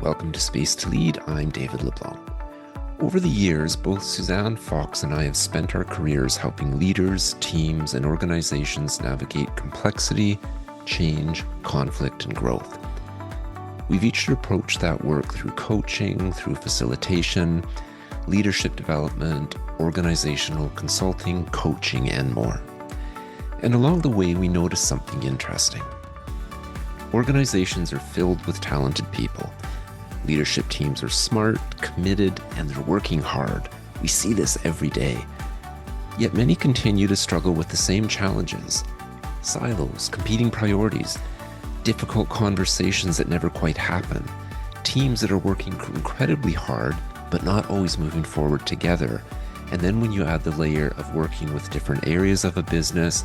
Welcome to Space to Lead. I'm David LeBlanc. Over the years, both Suzanne Fox and I have spent our careers helping leaders, teams, and organizations navigate complexity, change, conflict, and growth. We've each approached that work through coaching, through facilitation, leadership development, organizational consulting, coaching, and more. And along the way, we noticed something interesting. Organizations are filled with talented people. Leadership teams are smart, committed, and they're working hard. We see this every day. Yet many continue to struggle with the same challenges. Silos, competing priorities, difficult conversations that never quite happen, teams that are working incredibly hard, but not always moving forward together. And then when you add the layer of working with different areas of a business,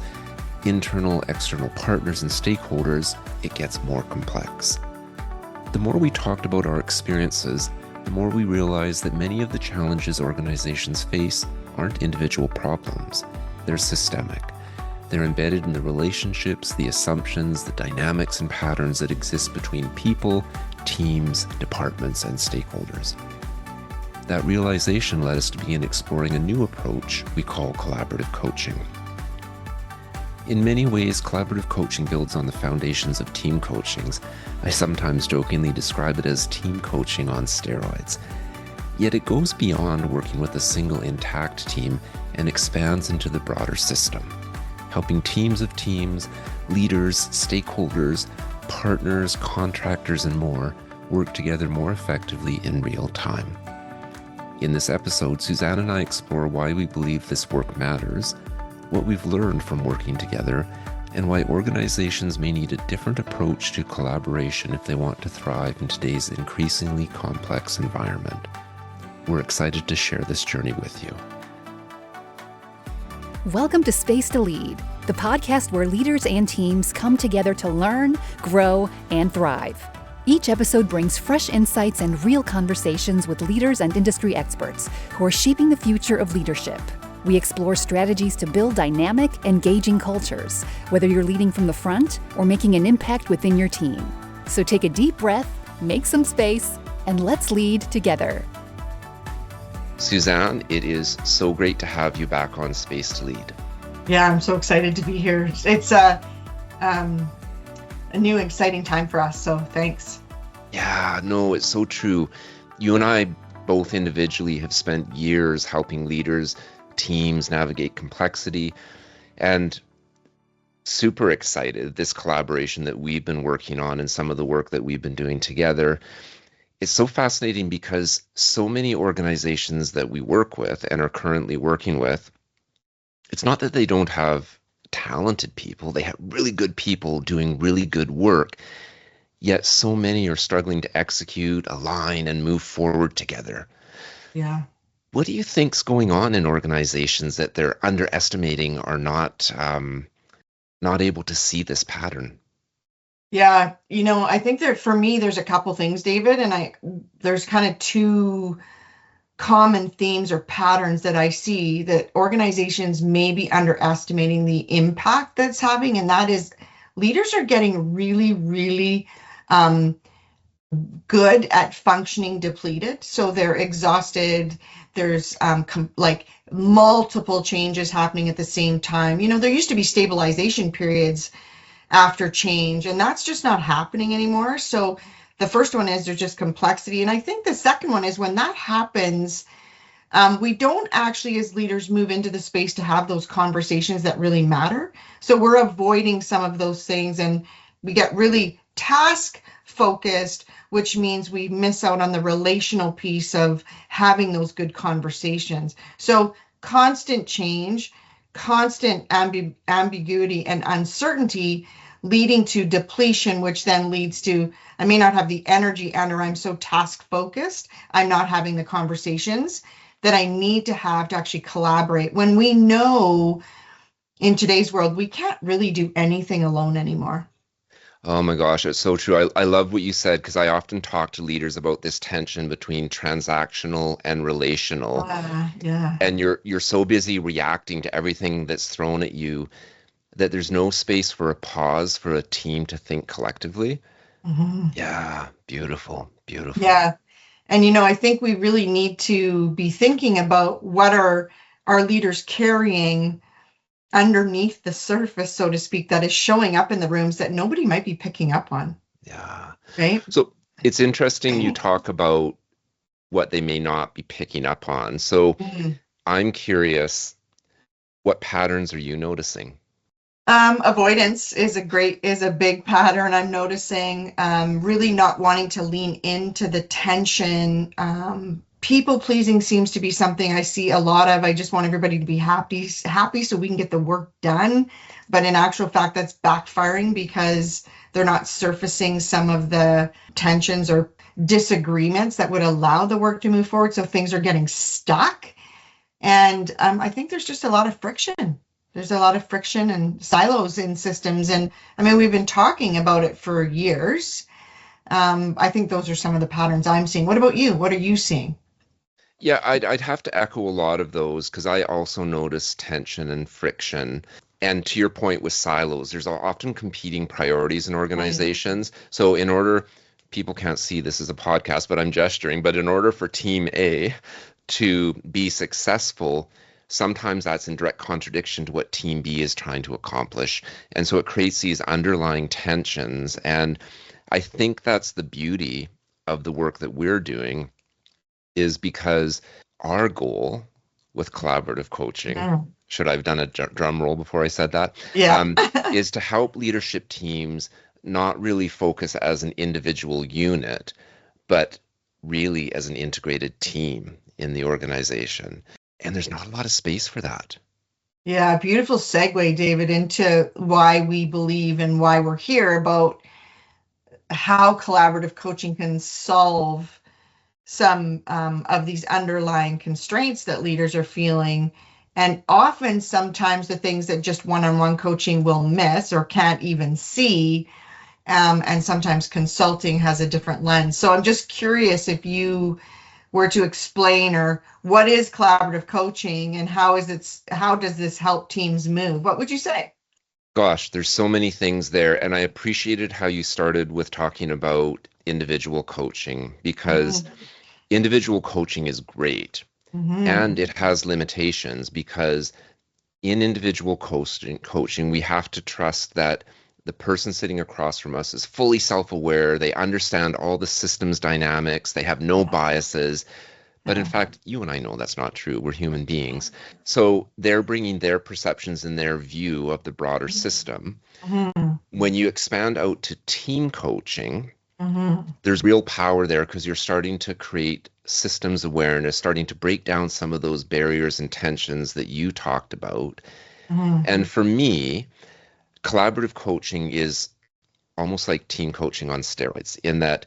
internal, external partners and stakeholders, it gets more complex. The more we talked about our experiences, the more we realized that many of the challenges organizations face aren't individual problems. They're systemic. They're embedded in the relationships, the assumptions, the dynamics and patterns that exist between people, teams, departments, and stakeholders. That realization led us to begin exploring a new approach we call collaborative coaching. In many ways, collaborative coaching builds on the foundations of team coachings. I sometimes jokingly describe it as team coaching on steroids. Yet it goes beyond working with a single intact team and expands into the broader system, helping teams of teams, leaders, stakeholders, partners, contractors, and more work together more effectively in real time. In this episode, Suzanne and I explore why we believe this work matters, what we've learned from working together, and why organizations may need a different approach to collaboration if they want to thrive in today's increasingly complex environment. We're excited to share this journey with you. Welcome to Space to Lead, the podcast where leaders and teams come together to learn, grow, and thrive. Each episode brings fresh insights and real conversations with leaders and industry experts who are shaping the future of leadership. We explore strategies to build dynamic, engaging cultures, whether you're leading from the front or making an impact within your team. So take a deep breath, make some space, and let's lead together. Suzanne, it is so great to have you back on Space to Lead. Yeah, I'm so excited to be here. It's a new exciting time for us, so thanks. Yeah, no, it's so true. You and I both individually have spent years helping leaders, teams navigate complexity, and super excited this collaboration that we've been working on and some of the work that we've been doing together. It's so fascinating because so many organizations that we work with and are currently working with, it's not that they don't have talented people, they have really good people doing really good work, yet so many are struggling to execute, align, and move forward together. Yeah. What do you think's going on in organizations that they're underestimating or not able to see this pattern? Yeah, I think that for me, there's a couple things, David, and there's kind of two common themes or patterns that I see that organizations may be underestimating the impact that's having, and that is leaders are getting really, really good at functioning depleted. So they're exhausted. There's multiple changes happening at the same time. There used to be stabilization periods after change, and that's just not happening anymore. So the first one is there's just complexity. And I think the second one is when that happens, we don't actually as leaders move into the space to have those conversations that really matter. So we're avoiding some of those things and we get really task focused, which means we miss out on the relational piece of having those good conversations. So constant change, constant ambiguity and uncertainty leading to depletion, which then leads to, I may not have the energy and/or I'm so task focused, I'm not having the conversations that I need to have to actually collaborate. When we know in today's world, we can't really do anything alone anymore. Oh my gosh, it's so true. I love what you said because I often talk to leaders about this tension between transactional and relational. Yeah. And you're so busy reacting to everything that's thrown at you that there's no space for a pause for a team to think collectively. Mm-hmm. Yeah, beautiful. Beautiful. Yeah. And, I think we really need to be thinking about what are our leaders carrying underneath the surface, so to speak, that is showing up in the rooms that nobody might be picking up on, Yeah. right? So it's interesting you talk about what they may not be picking up on. So Mhm. I'm curious, what patterns are you noticing? Avoidance is a big pattern I'm noticing. Really not wanting to lean into the tension. People pleasing seems to be something I see a lot of. I just want everybody to be happy so we can get the work done. But in actual fact, that's backfiring because they're not surfacing some of the tensions or disagreements that would allow the work to move forward. So things are getting stuck. And I think there's just a lot of friction. There's a lot of friction and silos in systems. And I mean, we've been talking about it for years. I think those are some of the patterns I'm seeing. What about you? What are you seeing? Yeah, I'd have to echo a lot of those because I also notice tension and friction. And to your point with silos, there's often competing priorities in Right. organizations. So in order, people can't see this as a podcast, but I'm gesturing, but in order for team A to be successful, sometimes that's in direct contradiction to what team B is trying to accomplish. And so it creates these underlying tensions. And I think that's the beauty of the work that we're doing is because our goal with collaborative coaching, Mm. should I have done a drum roll before I said that, Yeah. is to help leadership teams not really focus as an individual unit, but really as an integrated team in the organization. And there's not a lot of space for that. Yeah, beautiful segue, David, into why we believe and why we're here about how collaborative coaching can solve some of these underlying constraints that leaders are feeling. And often, sometimes the things that just one on one coaching will miss or can't even see. And sometimes consulting has a different lens. So I'm just curious if you were to explain or what is collaborative coaching and how does this help teams move? What would you say? Gosh, there's so many things there. And I appreciated how you started with talking about individual coaching because Mm-hmm. individual coaching is great. And Mm-hmm. it has limitations because in individual coaching, we have to trust that the person sitting across from us is fully self-aware. They understand all the systems dynamics. They have no biases. But in Yeah. fact, you and I know that's not true. We're human beings. So they're bringing their perceptions and their view of the broader system. Mm-hmm. When you expand out to team coaching, Mm-hmm. there's real power there because you're starting to create systems awareness, starting to break down some of those barriers and tensions that you talked about. Mm-hmm. And for me, collaborative coaching is almost like team coaching on steroids in that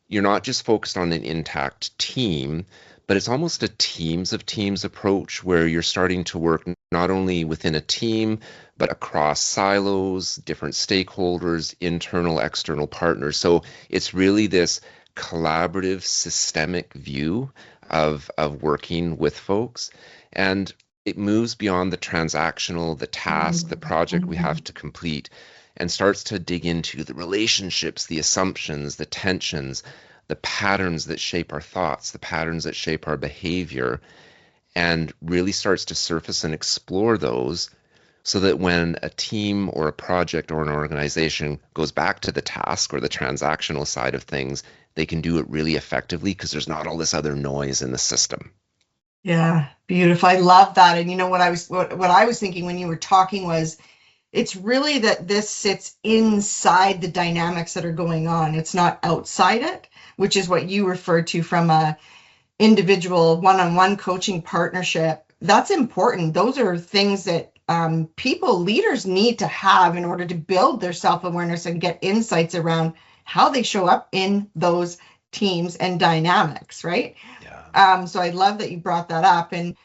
you're not just focused on an intact team, but it's almost a teams of teams approach where you're starting to work not only within a team, but across silos, different stakeholders, internal, external partners. So it's really this collaborative, systemic view of working with folks. And it moves beyond the transactional, the task, the project we Mm-hmm. have to complete, and starts to dig into the relationships, the assumptions, the tensions, the patterns that shape our thoughts, the patterns that shape our behavior, and really starts to surface and explore those so that when a team or a project or an organization goes back to the task or the transactional side of things, they can do it really effectively because there's not all this other noise in the system. Yeah, beautiful. I love that. And what I was thinking when you were talking was it's really that this sits inside the dynamics that are going on. It's not outside it, which is what you referred to from a individual one-on-one coaching partnership. That's important. Those are things that leaders need to have in order to build their self-awareness and get insights around how they show up in those teams and dynamics, right? Yeah. So I love that you brought that up. And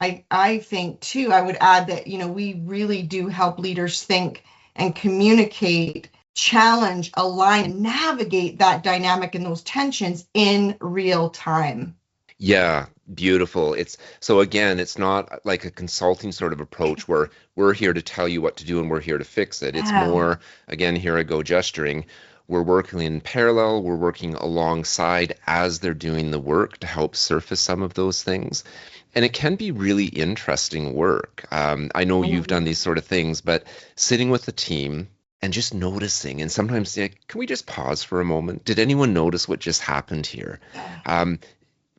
I think too, I would add that, we really do help leaders think and communicate, challenge, align, and navigate that dynamic and those tensions in real time. Yeah, beautiful. It's so again, it's not like a consulting sort of approach where we're here to tell you what to do and we're here to fix it. It's Yeah. more, again, here I go gesturing. we're working in parallel, we're working alongside as they're doing the work to help surface some of those things. And it can be really interesting work. I know you've done these sort of things, but sitting with the team and just noticing, and sometimes like, can we just pause for a moment? Did anyone notice what just happened here?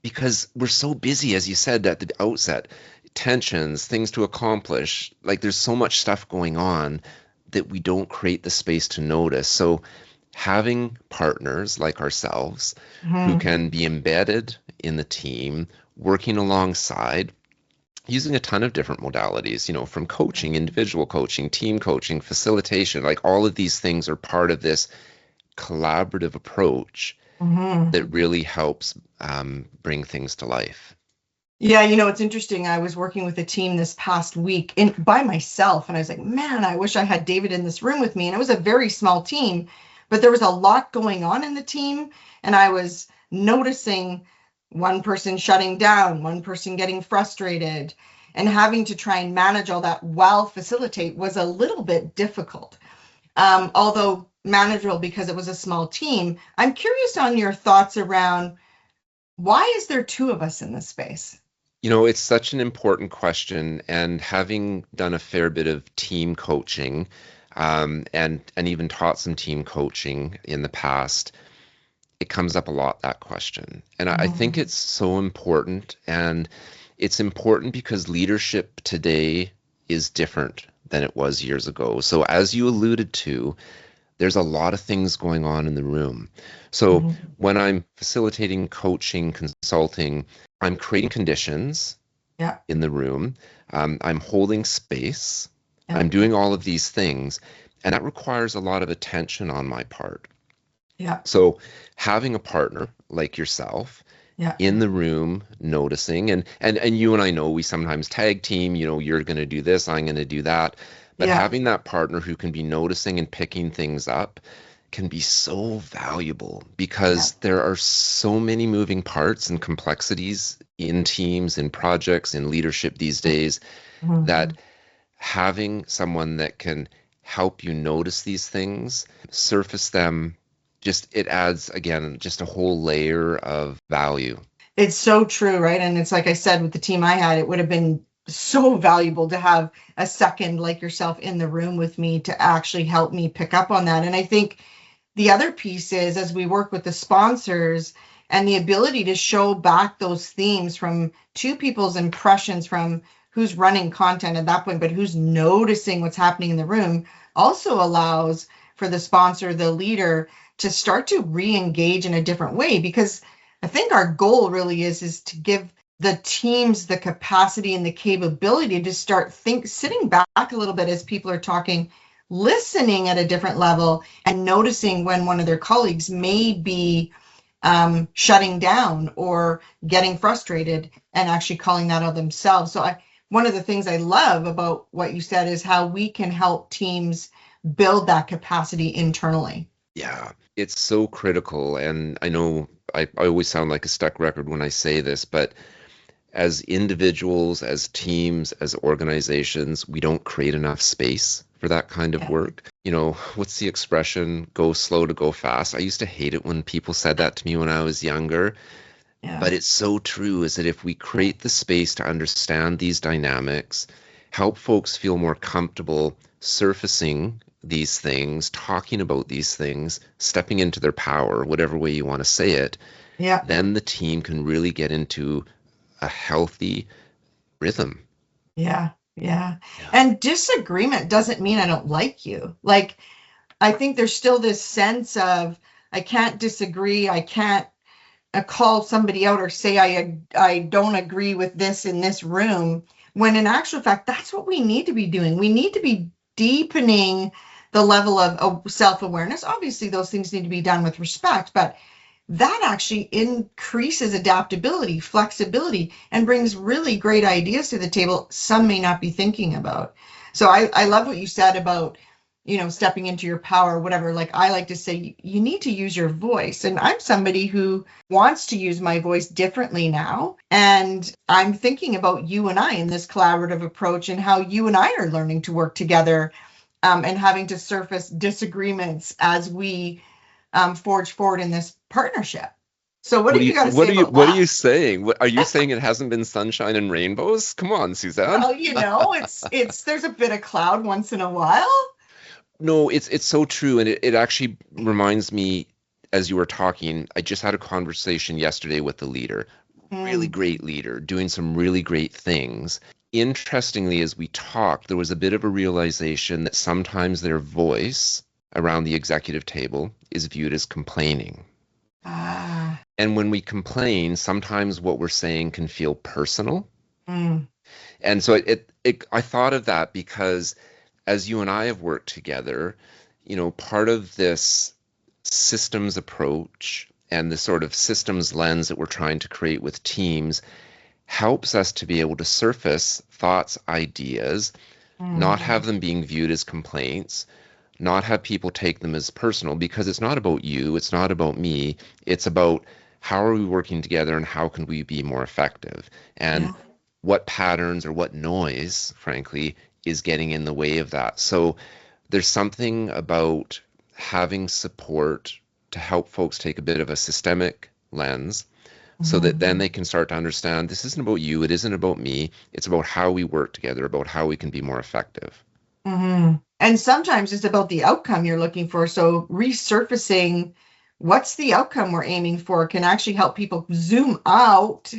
Because we're so busy, as you said at the outset, tensions, things to accomplish, like there's so much stuff going on that we don't create the space to notice. So having partners like ourselves who can be embedded in the team, working alongside, using a ton of different modalities, from coaching, individual coaching, team coaching, facilitation, like all of these things are part of this collaborative approach that really helps bring things to life. Yeah, it's interesting. I was working with a team this past week by myself, and I was like, man, I wish I had David in this room with me. And it was a very small team, but there was a lot going on in the team. And I was noticing one person shutting down, one person getting frustrated, and having to try and manage all that while facilitate was a little bit difficult. Although manageable because it was a small team. I'm curious on your thoughts around why is there two of us in this space? It's such an important question, and having done a fair bit of team coaching, and even taught some team coaching in the past, it comes up a lot, that question. And I think it's so important, and it's important because leadership today is different than it was years ago. So as you alluded to, there's a lot of things going on in the room. So when I'm facilitating, coaching, consulting, I'm creating conditions in the room. I'm holding space. I'm doing all of these things. And that requires a lot of attention on my part. So having a partner like yourself in the room, noticing, and you and I know we sometimes tag team, you're going to do this, I'm going to do that. But having that partner who can be noticing and picking things up can be so valuable because there are so many moving parts and complexities in teams, in projects, in leadership these days, that having someone that can help you notice these things, surface them, it adds, again, just a whole layer of value. It's so true, right? And it's like I said, with the team I had, it would have been so valuable to have a second like yourself in the room with me to actually help me pick up on that. And I think the other piece is, as we work with the sponsors and the ability to show back those themes from two people's impressions from who's running content at that point, but who's noticing what's happening in the room, also allows for the sponsor, the leader, to start to re-engage in a different way. Because I think our goal really is to give the teams the capacity and the capability to start sitting back a little bit as people are talking, listening at a different level, and noticing when one of their colleagues may be shutting down or getting frustrated, and actually calling that out themselves. So one of the things I love about what you said is how we can help teams build that capacity internally. Yeah, it's so critical. And I know I always sound like a stuck record when I say this, but as individuals, as teams, as organizations, we don't create enough space for that kind of work. What's the expression? Go slow to go fast. I used to hate it when people said that to me when I was younger. But it's so true, is that if we create the space to understand these dynamics, help folks feel more comfortable surfacing these things, talking about these things, stepping into their power, whatever way you want to say it, then the team can really get into a healthy rhythm. Yeah. And disagreement doesn't mean I don't like you. Like, I think there's still this sense of, I can't disagree. I can't call somebody out or say I don't agree with this in this room, when in actual fact, that's what we need to be doing. We need to be deepening the level of self-awareness. Obviously, those things need to be done with respect, but that actually increases adaptability, flexibility, and brings really great ideas to the table some may not be thinking about. So I love what you said about, stepping into your power, whatever. Like, I like to say, you need to use your voice. And I'm somebody who wants to use my voice differently now. And I'm thinking about you and I in this collaborative approach, and how you and I are learning to work together, and having to surface disagreements as we forge forward in this partnership. So what What do are you you got to what say are you about what are that? you saying? What are you saying it hasn't been sunshine and rainbows? Come on, Suzanne. Well, it's there's a bit of cloud once in a while. No, it's so true, and it actually reminds me, as you were talking, I just had a conversation yesterday with a leader, really Mm, great leader, doing some really great things. Interestingly, as we talked, there was a bit of a realization that sometimes their voice around the executive table is viewed as complaining. ah, And when we complain, sometimes what we're saying can feel personal. mm, And so I thought of that because as you and I have worked together, part of this systems approach and the sort of systems lens that we're trying to create with teams helps us to be able to surface thoughts, ideas, not mm, have them being viewed as complaints, not have people take them as personal, because it's not about you, it's not about me, it's about how are we working together and how can we be more effective? And yeah. what patterns or what noise, frankly, is getting in the way of that. So there's something about having support to help folks take a bit of a systemic lens so that then Mhm. they can start to understand this isn't about you, it isn't about me, it's about how we work together, about how we can be more effective. And sometimes it's about the outcome you're looking for. So resurfacing what's the outcome we're aiming for can actually help people zoom out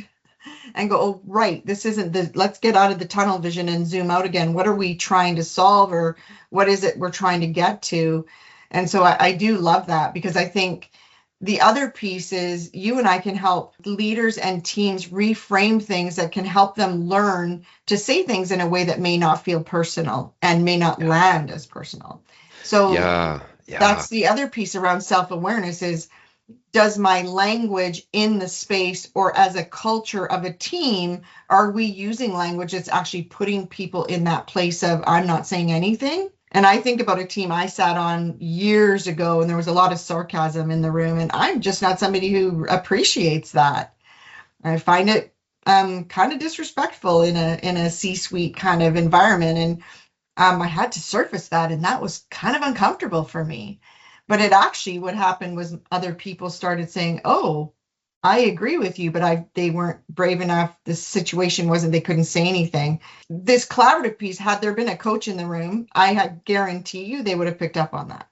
and go, oh, right, this isn't the, let's get out of the tunnel vision and zoom out again. What are we trying to solve, or what is it we're trying to get to? And so I do love that, because I think the other piece is you and I can help leaders and teams reframe things that can help them learn to say things in a way that may not feel personal and may not Yeah. land as personal. So Yeah. Yeah. that's the other piece around self-awareness is, does my language in the space or as a culture of a team, are we using language that's actually putting people in that place of I'm not saying anything? And I think about a team I sat on years ago, and there was a lot of sarcasm in the room, and I'm just not somebody who appreciates that. I find it kind of disrespectful in a C-suite kind of environment, and I had to surface that, and that was kind of uncomfortable for me. But it actually, what happened was other people started saying, "Oh, I agree with you," but they weren't brave enough. The situation wasn't, they couldn't say anything. This collaborative piece, had there been a coach in the room, guarantee you they would have picked up on that.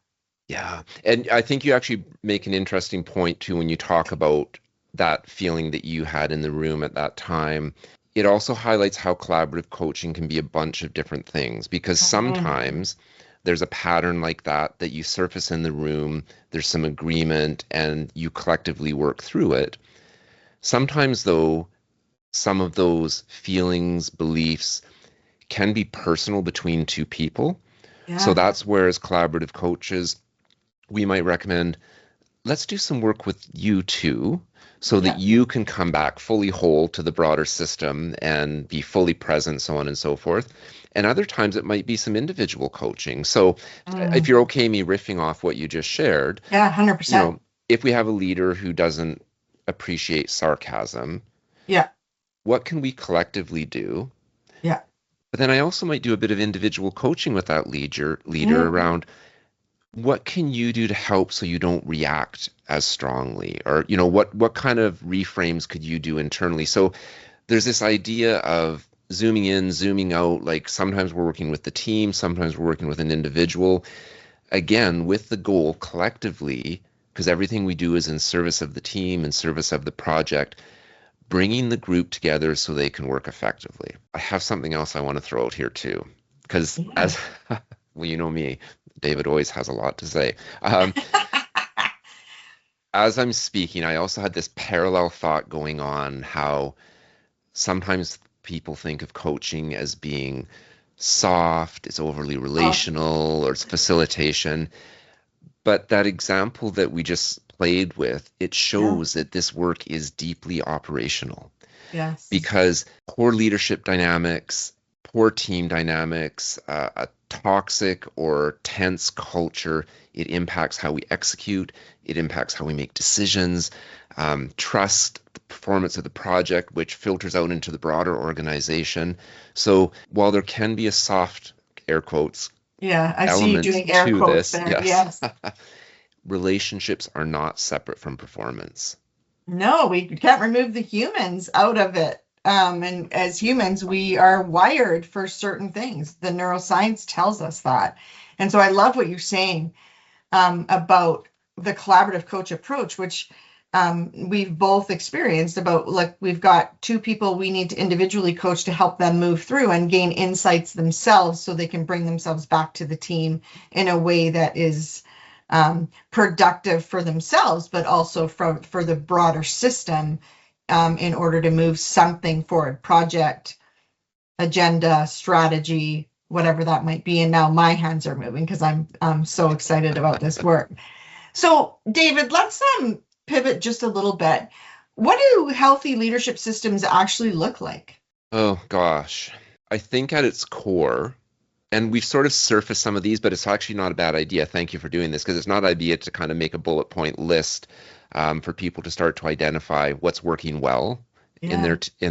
Yeah. And I think you actually make an interesting point too when you talk about that feeling that you had in the room at that time. It also highlights how collaborative coaching can be a bunch of different things, because Mhm. sometimes there's a pattern like that you surface in the room, there's some agreement, and you collectively work through it. Sometimes, though, some of those feelings, beliefs can be personal between two people. So Yeah. that's where, as collaborative coaches, we might recommend let's do some work with you too so that Yeah. you can come back fully whole to the broader system and be fully present, so on and so forth. And other times it might be some individual coaching. So if Mm. you're okay me riffing off what you just shared, Yeah, you 100%. know, if we have a leader who doesn't appreciate sarcasm, Yeah. what can we collectively do? Yeah. But then I also might do a bit of individual coaching with that leader Mm. around what can you do to help so you don't react as strongly, or what kind of reframes could you do internally? So there's this idea of zooming in, zooming out. Like sometimes we're working with the team, sometimes we're working with an individual, again with the goal collectively, because everything we do is in service of the team, in service of the project, bringing the group together so they can work effectively. I have something else I want to throw out here too, because Yeah. as well, you know me, David always has a lot to say. Um, as I'm speaking, I also had this parallel thought going on how sometimes people think of coaching as being soft, it's overly Oh, relational, or it's facilitation. But that example that we just played with, it yeah. shows that this work is deeply operational, Yes. because poor leadership dynamics, poor team dynamics, a toxic or tense culture, it impacts how we execute, it impacts how we make decisions, trust, the performance of the project, which filters out into the broader organization. So while there can be a soft, air quotes, Yeah. I see you element doing air to quotes this, there. yes, Yes. relationships are not separate from performance. No, we can't remove the humans out of it. And as humans, we are wired for certain things. The neuroscience tells us that. And so I love what you're saying about the collaborative coach approach, which we've both experienced about, like, we've got two people we need to individually coach to help them move through and gain insights themselves so they can bring themselves back to the team in a way that is productive for themselves, but also for the broader system, in order to move something forward, project, agenda, strategy, whatever that might be. And now my hands are moving because I'm so excited about this work. So, David, let's pivot just a little bit. What do healthy leadership systems actually look like? Oh gosh. I think at its core, and we've sort of surfaced some of these, but it's actually not a bad idea. Thank you for doing this, because it's not an idea to kind of make a bullet point list for people to start to identify what's working well in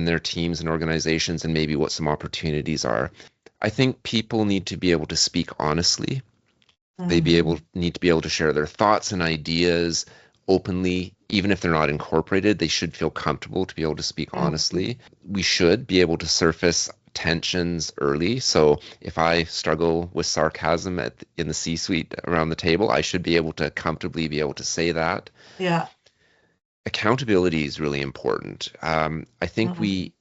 their teams and organizations, and maybe what some opportunities are. I think people need to be able to speak honestly. They need to be able to share their thoughts and ideas openly, even if they're not incorporated. They should feel comfortable to be able to speak honestly. We should be able to surface tensions early. So if I struggle with sarcasm in the C-suite around the table, I should be able to comfortably be able to say that. Yeah. Accountability is really important. I think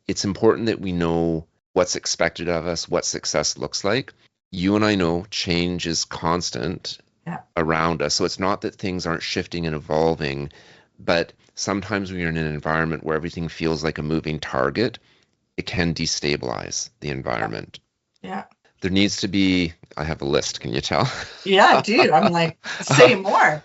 it's important that we know what's expected of us, what success looks like. You and I know change is constant around us. So it's not that things aren't shifting and evolving, but sometimes when you're in an environment where everything feels like a moving target, it can destabilize the environment. Yeah. There needs to be, I have a list, can you tell? Yeah, dude. I'm like, say more.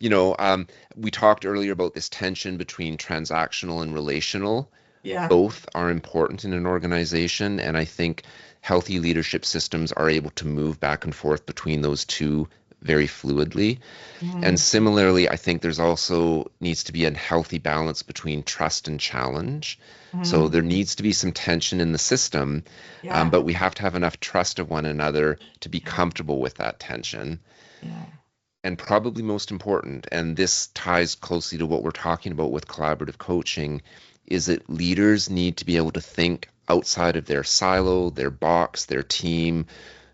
We talked earlier about this tension between transactional and relational. Yeah. Both are important in an organization, and I think healthy leadership systems are able to move back and forth between those two very fluidly. And similarly, I think there's also needs to be a healthy balance between trust and challenge. So there needs to be some tension in the system, but we have to have enough trust of one another to be comfortable with that tension. Yeah. And probably most important, and this ties closely to what we're talking about with collaborative coaching, is that leaders need to be able to think outside of their silo, their box, their team,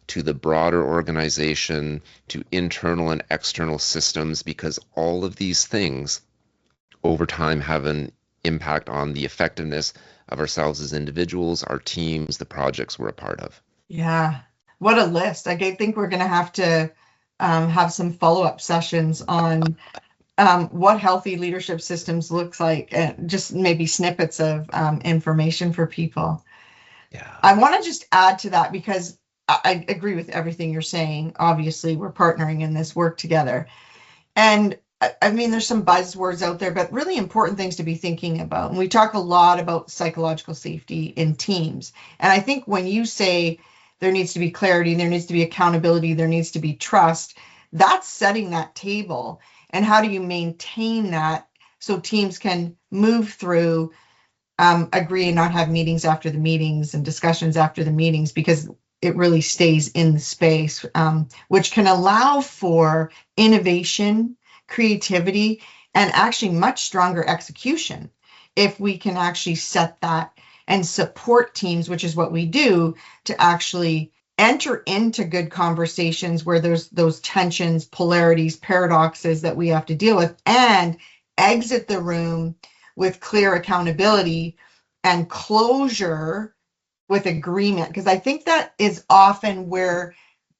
to the broader organization, to internal and external systems, because all of these things over time have an impact on the effectiveness of ourselves as individuals, our teams, the projects we're a part of. Yeah. What a list. I think we're going to have some follow-up sessions on what healthy leadership systems looks like, and just maybe snippets of information for people. Yeah. I want to just add to that, because I agree with everything you're saying. Obviously, we're partnering in this work together. And I mean, there's some buzzwords out there, but really important things to be thinking about. And we talk a lot about psychological safety in teams. And I think when you say there needs to be clarity, there needs to be accountability, there needs to be trust, that's setting that table. And how do you maintain that so teams can move through, agree, and not have meetings after the meetings and discussions after the meetings, because it really stays in the space, which can allow for innovation, creativity, and actually much stronger execution if we can actually set that and support teams, which is what we do, to actually enter into good conversations where there's those tensions, polarities, paradoxes that we have to deal with, and exit the room with clear accountability and closure with agreement. Because I think that is often where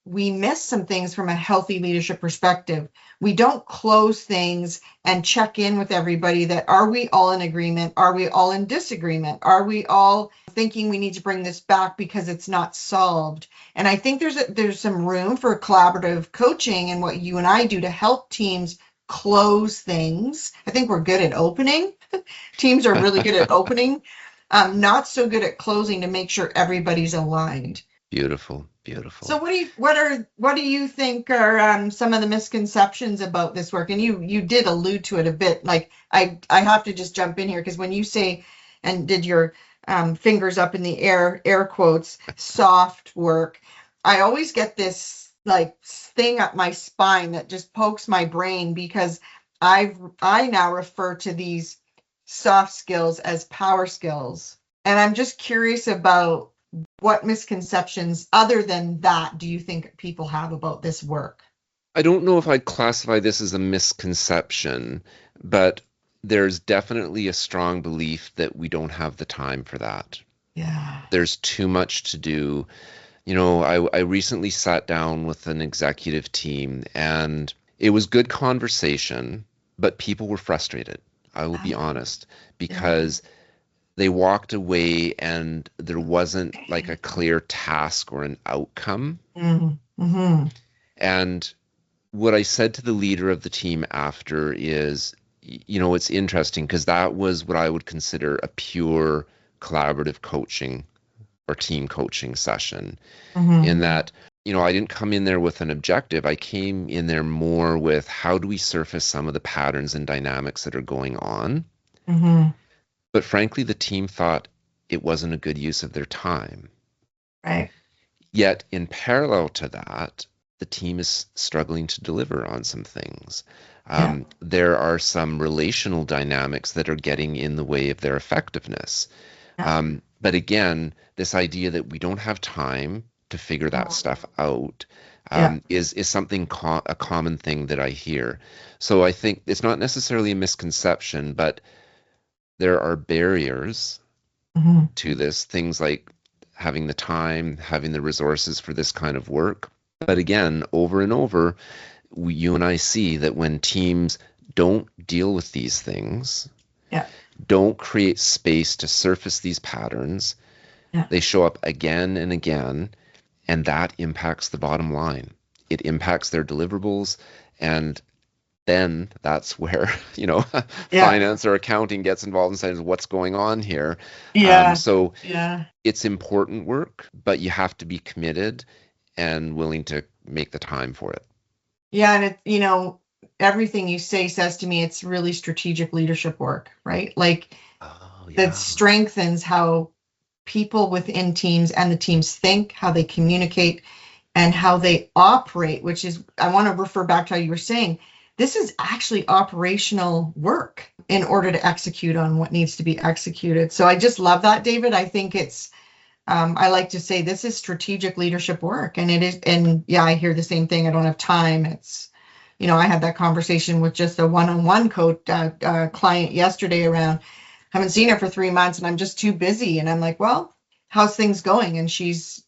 we miss some things from a healthy leadership perspective. We don't close things and check in with everybody that, are we all in agreement? Are we all in disagreement? Are we all thinking we need to bring this back because it's not solved? And I think there's some room for collaborative coaching and what you and I do to help teams close things. I think we're good at opening. Teams are really good at opening, not so good at closing, to make sure everybody's aligned. Beautiful, beautiful. So what do you think are some of the misconceptions about this work? And you did allude to it a bit. Like I have to just jump in here, because when you say, and did your fingers up in the air quotes, soft work, I always get this like thing up my spine that just pokes my brain, because I now refer to these soft skills as power skills. And I'm just curious about what misconceptions other than that do you think people have about this work? I don't know if I'd classify this as a misconception, but there's definitely a strong belief that we don't have the time for that. Yeah. There's too much to do. You know, I recently sat down with an executive team and it was good conversation, but people were frustrated. I will be honest, Yeah. because they walked away and there wasn't like a clear task or an outcome. Mm-hmm. And what I said to the leader of the team after is, you know, it's interesting because that was what I would consider a pure collaborative coaching or team coaching session, Mm-hmm. in that, you know, I didn't come in there with an objective. I came in there more with how do we surface some of the patterns and dynamics that are going on. Mm-hmm. But frankly, the team thought it wasn't a good use of their time. Right. Yet, in parallel to that, the team is struggling to deliver on some things. Yeah. There are some relational dynamics that are getting in the way of their effectiveness. Yeah. But again, this idea that we don't have time to figure that stuff out Yeah. is something a common thing that I hear. So I think it's not necessarily a misconception, but there are barriers Mm-hmm. to this, things like having the time, having the resources for this kind of work. But again, over and over, you and I see that when teams don't deal with these things, Yeah. don't create space to surface these patterns, Yeah. they show up again and again, and that impacts the bottom line. It impacts their deliverables, and then that's where, you know, Yeah. finance or accounting gets involved and says, what's going on here? Yeah. So Yeah. it's important work, but you have to be committed and willing to make the time for it. Yeah. And everything you say says to me it's really strategic leadership work, right? Like Oh, that yeah. strengthens how people within teams and the teams think, how they communicate, and how they operate, which is, I want to refer back to how you were saying, this is actually operational work in order to execute on what needs to be executed. So I just love that, David. I think I like to say this is strategic leadership work, and it is. And yeah, I hear the same thing. I don't have time. I had that conversation with just a one-on-one coach client yesterday around, haven't seen her for 3 months and I'm just too busy. And I'm like, well, how's things going? And she's,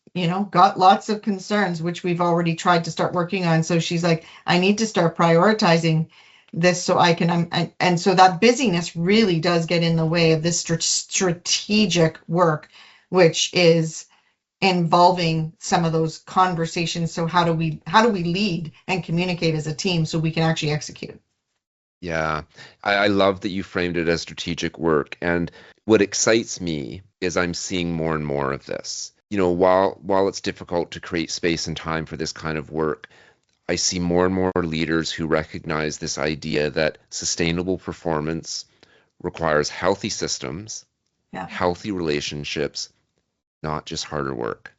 got lots of concerns, which we've already tried to start working on. So she's like, I need to start prioritizing this so I can, and so that busyness really does get in the way of this strategic work, which is involving some of those conversations. So how do we lead and communicate as a team so we can actually execute? Yeah, I love that you framed it as strategic work. And what excites me is I'm seeing more and more of this. You know, while it's difficult to create space and time for this kind of work, I see more and more leaders who recognize this idea that sustainable performance requires healthy systems, Yeah. healthy relationships, not just harder work.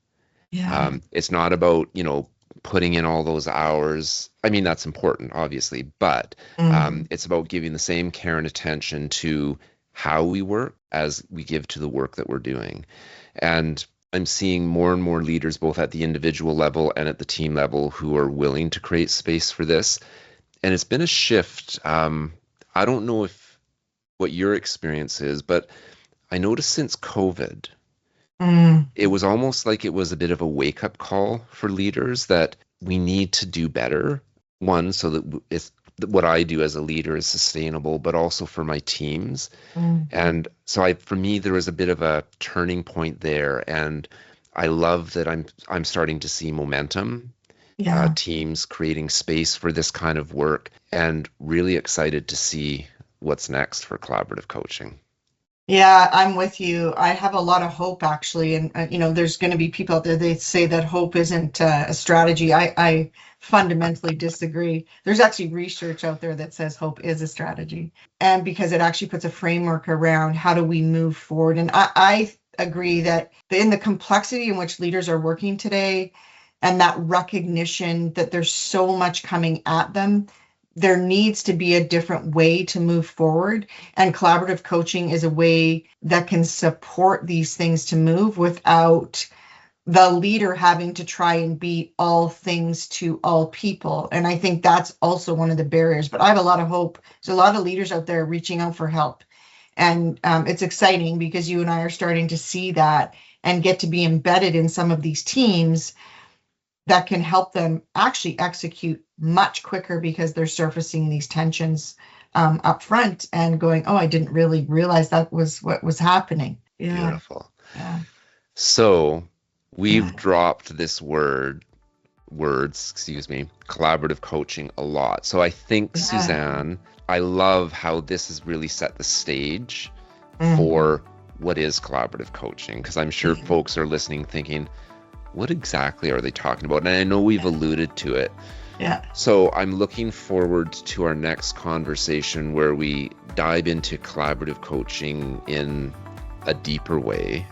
Yeah. It's not about, you know, putting in all those hours. I mean, that's important, obviously, but Mm. it's about giving the same care and attention to how we work as we give to the work that we're doing. And I'm seeing more and more leaders, both at the individual level and at the team level, who are willing to create space for this. And it's been a shift. I don't know if what your experience is, but I noticed since COVID, Mm. it was almost like it was a bit of a wake up call for leaders that we need to do better. One, so that what I do as a leader is sustainable, but also for my teams. Mm. And so for me, there was a bit of a turning point there. And I love that I'm starting to see momentum, Yeah. teams creating space for this kind of work, and really excited to see what's next for collaborative coaching. Yeah, I'm with you. I have a lot of hope actually, and there's going to be people out there they say that hope isn't a strategy. I fundamentally disagree. There's actually research out there that says hope is a strategy, and because it actually puts a framework around how do we move forward. And I agree that in the complexity in which leaders are working today, and that recognition that there's so much coming at them. There needs to be a different way to move forward. And collaborative coaching is a way that can support these things to move without the leader having to try and be all things to all people. And I think that's also one of the barriers. But I have a lot of hope. There's a lot of leaders out there reaching out for help. And it's exciting because you and I are starting to see that and get to be embedded in some of these teams that can help them actually execute much quicker because they're surfacing these tensions up front and going, oh, I didn't really realize that was what was happening. Yeah. Beautiful. Yeah. So we've dropped this words, collaborative coaching a lot. So I think, Suzanne, I love how this has really set the stage for what is collaborative coaching, because I'm sure folks are listening thinking, what exactly are they talking about? And I know we've alluded to it. Yeah. So I'm looking forward to our next conversation where we dive into collaborative coaching in a deeper way.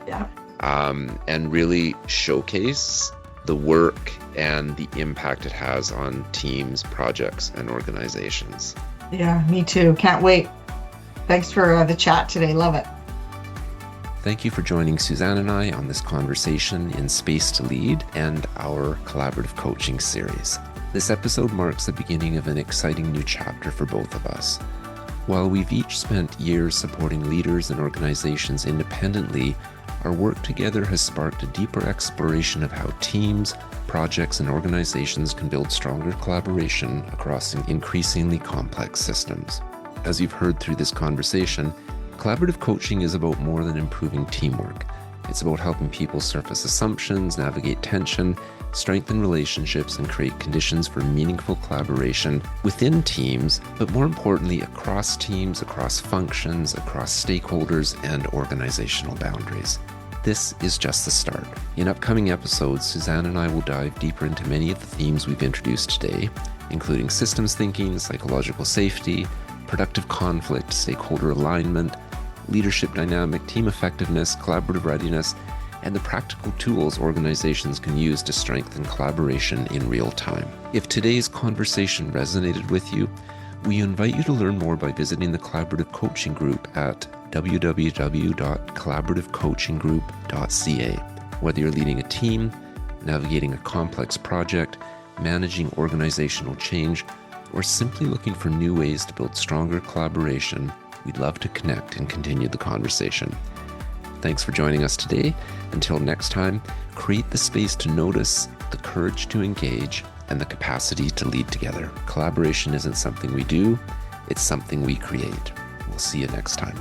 Yeah. And really showcase the work and the impact it has on teams, projects, and organizations. Yeah, me too. Can't wait. Thanks for the chat today. Love it. Thank you for joining Suzanne and I on this conversation in Space to Lead and our collaborative coaching series. This episode marks the beginning of an exciting new chapter for both of us. While we've each spent years supporting leaders and organizations independently, our work together has sparked a deeper exploration of how teams, projects, and organizations can build stronger collaboration across increasingly complex systems. As you've heard through this conversation, collaborative coaching is about more than improving teamwork. It's about helping people surface assumptions, navigate tension, strengthen relationships, and create conditions for meaningful collaboration within teams, but more importantly, across teams, across functions, across stakeholders, and organizational boundaries. This is just the start. In upcoming episodes, Suzanne and I will dive deeper into many of the themes we've introduced today, including systems thinking, psychological safety, productive conflict, stakeholder alignment, leadership dynamic, team effectiveness, collaborative readiness, and the practical tools organizations can use to strengthen collaboration in real time. If today's conversation resonated with you, we invite you to learn more by visiting the Collaborative Coaching Group at www.collaborativecoachinggroup.ca. Whether you're leading a team, navigating a complex project, managing organizational change, or simply looking for new ways to build stronger collaboration, we'd love to connect and continue the conversation. Thanks for joining us today. Until next time, create the space to notice, the courage to engage, and the capacity to lead together. Collaboration isn't something we do, it's something we create. We'll see you next time.